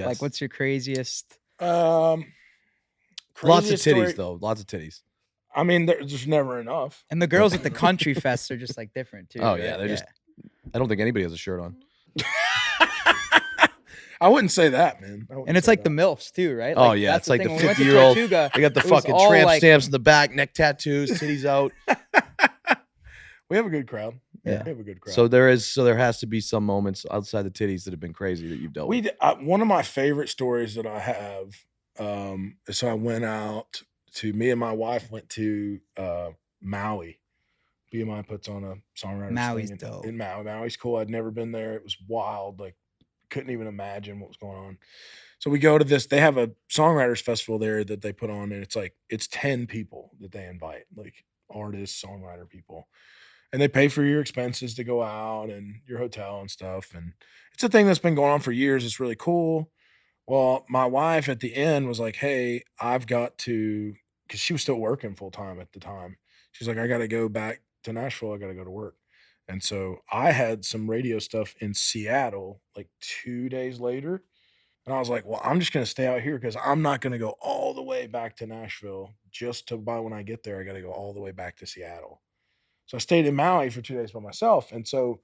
Yes. Like, what's your craziest? Lots of Craziest titties story. though. Lots of titties. I mean, there's never enough. And the girls at the country fest are just like different too. Oh right? yeah, they're just. I don't think anybody has a shirt on. I wouldn't say that, man. And it's like the MILFs too, right? Oh Like, yeah, that's it's like the thing. When we went to 50-year-old. Tortuga, They got the it was fucking all tramp like- stamps in the back, neck tattoos, titties out. We have a good crowd. Yeah. We have a good crowd. So there has to be some moments outside the titties that have been crazy that you've dealt with. One of my favorite stories that I have. So I went out to. Me and my wife went to Maui. BMI puts on a songwriter Maui's thing dope. in Maui. Maui's cool. I'd never been there. It was wild. Like, couldn't even imagine what was going on. So we go to this. They have a songwriters festival there that they put on, and it's 10 people that they invite, like artists, songwriter people, and they pay for your expenses to go out and your hotel and stuff. And it's a thing that's been going on for years. It's really cool. Well, my wife at the end was like, "Hey, I've got to," because she was still working full time at the time. She's like, "I got to go back to Nashville. I got to go to work." And so I had some radio stuff in Seattle like 2 days later. And I was like, well, I'm just going to stay out here because I'm not going to go all the way back to Nashville just to buy when I get there. I got to go all the way back to Seattle. So I stayed in Maui for 2 days by myself. And so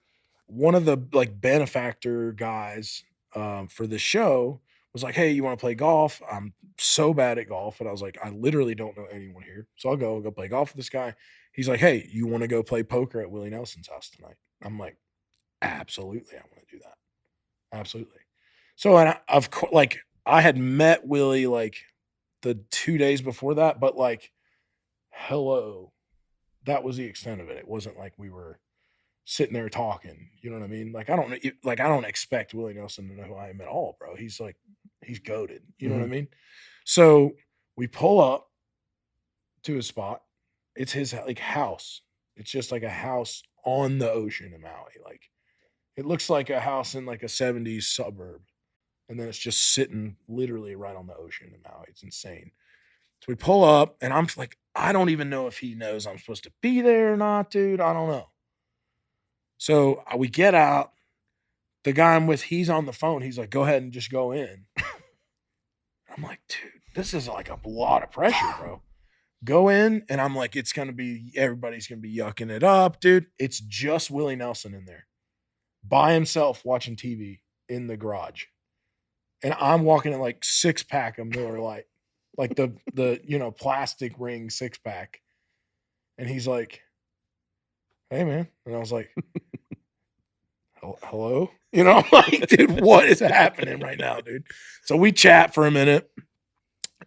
one of the like benefactor guys for the show was like, "Hey, you want to play golf? I'm so bad at golf." And I was like, "I literally don't know anyone here. So I'll go play golf with this guy." He's like, "Hey, you want to go play poker at Willie Nelson's house tonight?" I'm like, "Absolutely, I want to do that. Absolutely." So, and of course, like I had met Willie like the 2 days before that, but like, hello, that was the extent of it. It wasn't like we were sitting there talking. You know what I mean? Like I don't expect Willie Nelson to know who I am at all, bro. He's goated. You know what I mean? So we pull up to his spot. It's his like house. It's just like a house on the ocean in Maui. Like it looks like a house in like a 70s suburb. And then it's just sitting literally right on the ocean in Maui. It's insane. So we pull up and I'm like, I don't even know if he knows I'm supposed to be there or not, dude. I don't know. So we get out. The guy I'm with, he's on the phone. He's like, "Go ahead and just go in." I'm like, dude, this is like a lot of pressure, bro. Go in, and I'm like, everybody's going to be yucking it up, dude. It's just Willie Nelson in there by himself watching TV in the garage. And I'm walking in like 6-pack of Miller Lite, like the plastic ring 6-pack. And he's like, "Hey, man." And I was like, "Hello?" I'm like, dude, what is happening right now, dude? So we chat for a minute.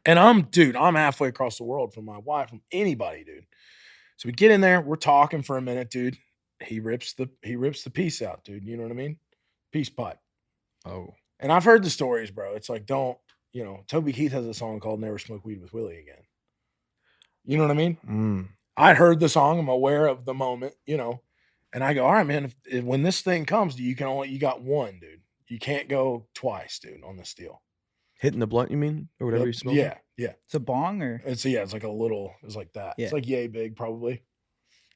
And I'm halfway across the world from my wife, from anybody, dude. So we get in there, we're talking for a minute, dude. He rips the piece out, dude. You know what I mean? Peace pipe. Oh. And I've heard the stories, bro. It's like, Toby Keith has a song called "Never Smoke Weed with Willie Again." You know what I mean? I heard the song. I'm aware of the moment, and I go, "All right, man, if when this thing comes, you got one, dude. You can't go twice, dude, on this deal." Hitting the blunt, you mean? Or whatever you smoke? Yeah. It's a bong or? It's like a little, it's like that. Yeah. It's like yay big, probably.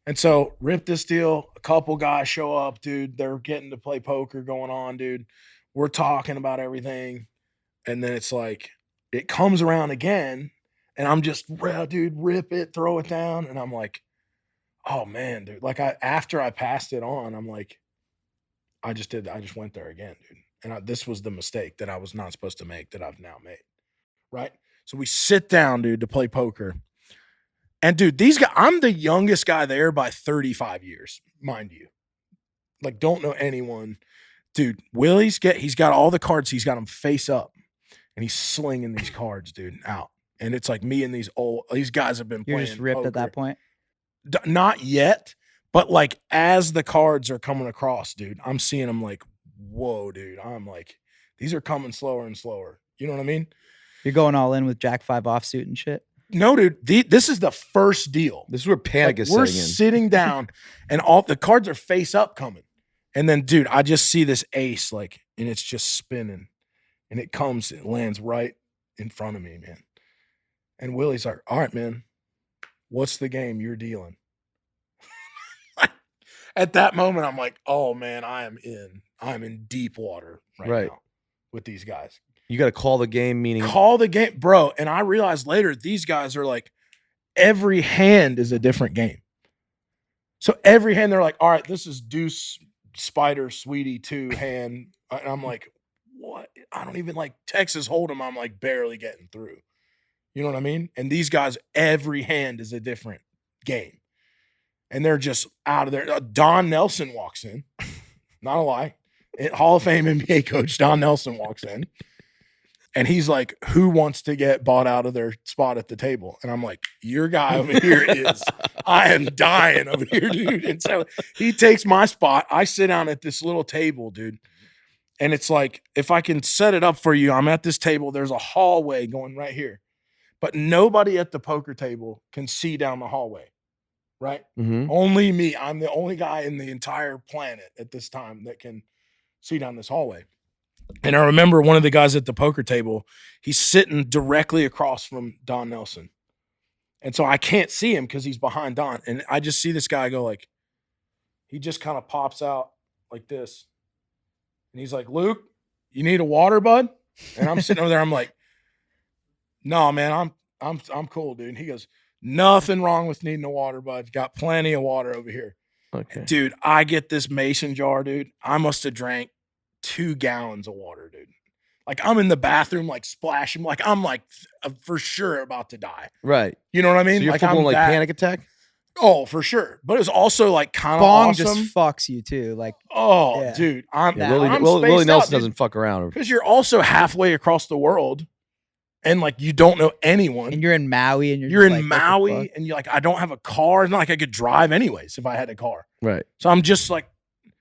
And so rip this deal. A couple guys show up, dude. They're getting to play poker going on, dude. We're talking about everything. And then it's like, it comes around again. And I'm just, dude, rip it, throw it down. And I'm like, oh man, dude. Like after I passed it on, I'm like, I just went there again, dude. And this was the mistake that I was not supposed to make that I've now made. Right. So we sit down, dude, to play poker. And dude, these guys, I'm the youngest guy there by 35 years, mind you. Like, don't know anyone. Dude, he's got all the cards. He's got them face up. And he's slinging these cards, dude, out. And it's like me and these guys have been playing. You're just ripped poker. at that point? Not yet. But like, as the cards are coming across, dude, I'm seeing them like, whoa, dude. I'm like, these are coming slower and slower. You know what I mean? You're going all in with Jack 5 offsuit and shit? No, dude. This is the first deal. This is where panic is setting in. We're sitting down, and all the cards are face up coming. And then, dude, I just see this ace, like, and it's just spinning. And it lands right in front of me, man. And Willie's like, "All right, man, what's the game you're dealing?" At that moment, I'm like, oh, man, I'm in deep water right now with these guys. You got to call the game, meaning Call the game, bro. And I realized later these guys are like, every hand is a different game. So every hand they're like, all right, this is deuce, spider, sweetie, 2 hand. And I'm like, what? I don't even like Texas Hold'em. I'm like barely getting through. You know what I mean? And these guys, every hand is a different game. And they're just out of there. Don Nelson walks in. Not a lie. Hall of Fame NBA coach Don Nelson walks in. And he's like, who wants to get bought out of their spot at the table? And I'm like, your guy over here is. I am dying over here, dude. And so he takes my spot. I sit down at this little table, dude. And it's like, if I can set it up for you, I'm at this table. There's a hallway going right here. But nobody at the poker table can see down the hallway, right? Mhm. Only me. I'm the only guy in the entire planet at this time that can see down this hallway. And I remember one of the guys at the poker table, he's sitting directly across from Don Nelson. And so I can't see him because he's behind Don. And I just see this guy go like, he just kind of pops out like this. And he's like, Luke, you need a water, bud? And I'm sitting over there, I'm like, no, man, I'm cool, dude. And he goes, nothing wrong with needing a water, bud. Got plenty of water over here. Okay. Dude, I get this mason jar, dude. I must have drank 2 gallons of water, dude. Like I'm in the bathroom, like splashing, like I'm like for sure about to die. Right. You know what I mean? So you're like full I'm blown, like that- panic attack? Oh, for sure. But it was also like kind of Bong awesome. just fucks you too. Like, Oh, Yeah. dude, I'm Yeah, Nah, Willie Nelson doesn't fuck around. because you're also halfway across the world, and like you don't know anyone. and you're in Maui, and You're just in like, what the Maui, fuck? and you're like, I don't have a car. It's not like I could drive anyways if I had a car. Right. So I'm just like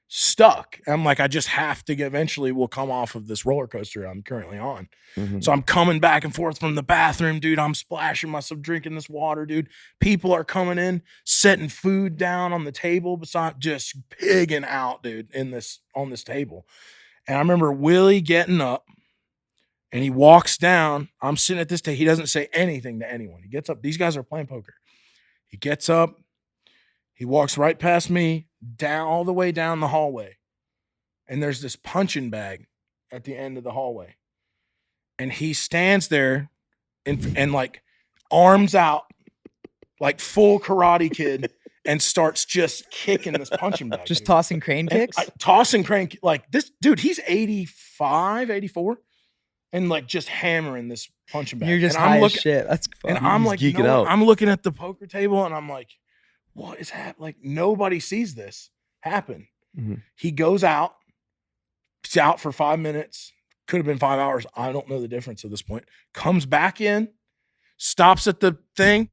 stuck. I'm like, I just have to eventually will come off of this roller coaster I'm currently on. Mhm. So I'm coming back and forth from the bathroom, dude. I'm splashing myself, drinking this water, dude. People are coming in, setting food down on the table, beside just pigging out, dude, on this table. And I remember Willie getting up and he walks down. I'm sitting at this table. He doesn't say anything to anyone. He gets up. These guys are playing poker. He gets up. He walks right past me, down all the way down the hallway. And there's this punching bag at the end of the hallway. And he stands there and like arms out, like full Karate Kid, and starts just kicking this punching bag. Just dude. tossing crane And kicks. tossing crane, like this dude, he's 85, 84, and like just hammering this punching bag. You're just and high I'm as shit. That's fun. and I'm He's like, geeking no, out. I'm looking at the poker table and I'm like, what is happening? Like nobody sees this happen. Mhm. He goes out, he's out for 5 minutes, could have been 5 hours. I don't know the difference at this point. Comes back in, stops at the thing,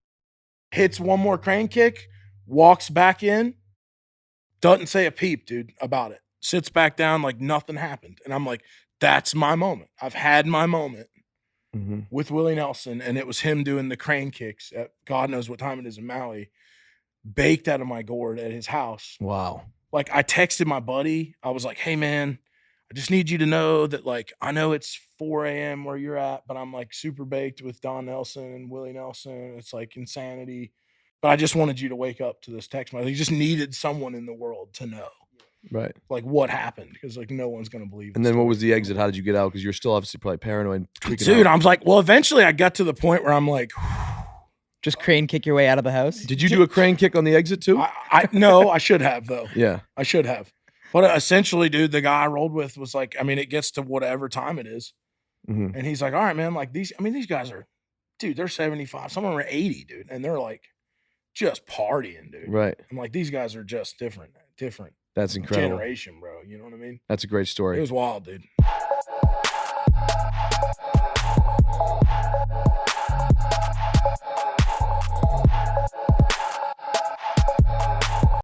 hits one more crane kick, walks back in, doesn't say a peep, dude, about it. Sits back down like nothing happened. And I'm like, that's my moment. I've had my moment Mhm. with Willie Nelson, and it was him doing the crane kicks at God knows what time it is in Maui, baked out of my gourd at his house. Wow. Like I texted my buddy. I was like, hey man, I just need you to know that like I know it's 4 a.m. where you're at, but I'm like super baked with Don Nelson and Willie Nelson. It's like insanity. But I just wanted you to wake up to this text. He just needed someone in the world to know Right. like what happened because like no one's gonna believe. And the then what story. was the exit? How did you get out? Because you're still obviously probably paranoid. Freaking Dude, out. I was like, well, eventually I got to the point where I'm like, Just crane kick your way out of the house. Did you do a crane kick on the exit too? I no, I should have though. Yeah. I should have. But essentially, dude, the guy I rolled with was like, I mean, it gets to whatever time it is. Mhm. And he's like, all right, man, like these guys are, dude, they're 75, some of them are 80, dude. And they're like just partying, dude. Right. I'm like, these guys are just different That's incredible. generation, bro. You know what I mean? That's a great It story. was wild, dude.